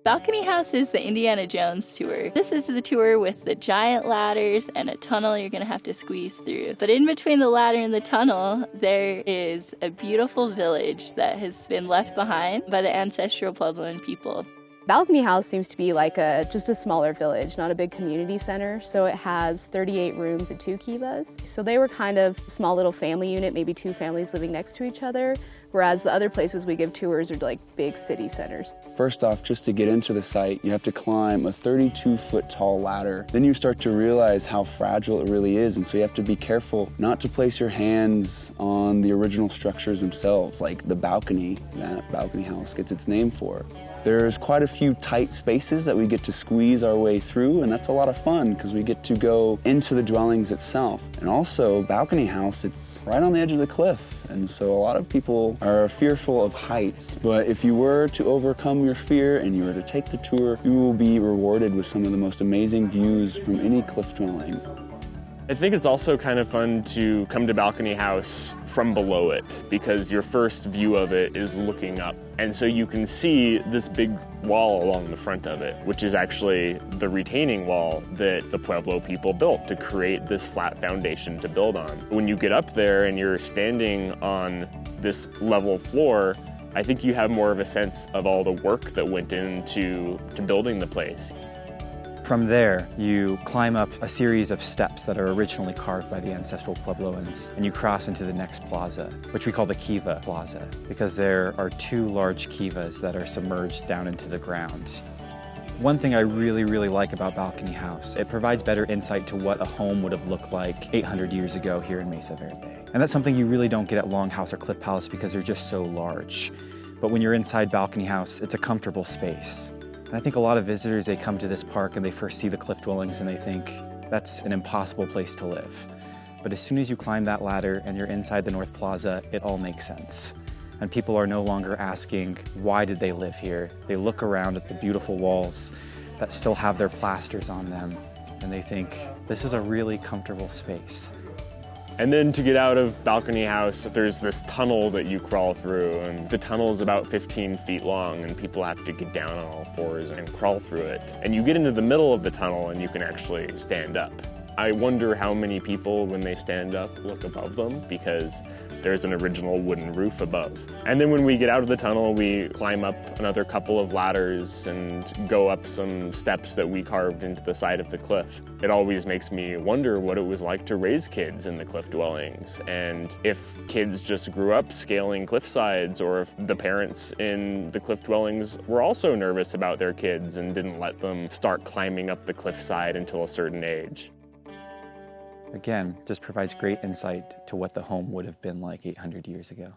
Balcony House is the Indiana Jones tour. This is the tour with the giant ladders and a tunnel you're gonna have to squeeze through. But in between the ladder and the tunnel, there is a beautiful village that has been left behind by the ancestral Puebloan people. Balcony House seems to be like just a smaller village, not a big community center. So it has 38 rooms and 2 kivas. So they were kind of a small little family unit, maybe 2 families living next to each other. Whereas the other places we give tours are like big city centers. First off, just to get into the site, you have to climb a 32-foot tall ladder. Then you start to realize how fragile it really is, and so you have to be careful not to place your hands on the original structures themselves, like the balcony that Balcony House gets its name for. There's quite a few tight spaces that we get to squeeze our way through, and that's a lot of fun because we get to go into the dwellings itself. And also, Balcony House, it's right on the edge of the cliff, and so a lot of people are fearful of heights. But if you were to overcome your fear and you were to take the tour, you will be rewarded with some of the most amazing views from any cliff dwelling. I think it's also kind of fun to come to Balcony House from below it because your first view of it is looking up. And so you can see this big wall along the front of it, which is actually the retaining wall that the Pueblo people built to create this flat foundation to build on. When you get up there and you're standing on this level floor, I think you have more of a sense of all the work that went into building the place. From there, you climb up a series of steps that are originally carved by the ancestral Puebloans, and you cross into the next plaza, which we call the Kiva Plaza, because there are 2 large kivas that are submerged down into the ground. One thing I really like about Balcony House, it provides better insight to what a home would have looked like 800 years ago here in Mesa Verde. And that's something you really don't get at Longhouse or Cliff Palace because they're just so large. But when you're inside Balcony House, it's a comfortable space. And I think a lot of visitors, they come to this park and they first see the cliff dwellings and they think that's an impossible place to live. But as soon as you climb that ladder and you're inside the North Plaza, it all makes sense. And people are no longer asking, why did they live here? They look around at the beautiful walls that still have their plasters on them, and they think, this is a really comfortable space. And then to get out of Balcony House, there's this tunnel that you crawl through, and the tunnel is about 15 feet long, and people have to get down on all fours and crawl through it. And you get into the middle of the tunnel and you can actually stand up. I wonder how many people, when they stand up, look above them because there's an original wooden roof above. And then when we get out of the tunnel, we climb up another couple of ladders and go up some steps that we carved into the side of the cliff. It always makes me wonder what it was like to raise kids in the cliff dwellings, and if kids just grew up scaling cliff sides, or if the parents in the cliff dwellings were also nervous about their kids and didn't let them start climbing up the cliffside until a certain age. Again, just provides great insight to what the home would have been like 800 years ago.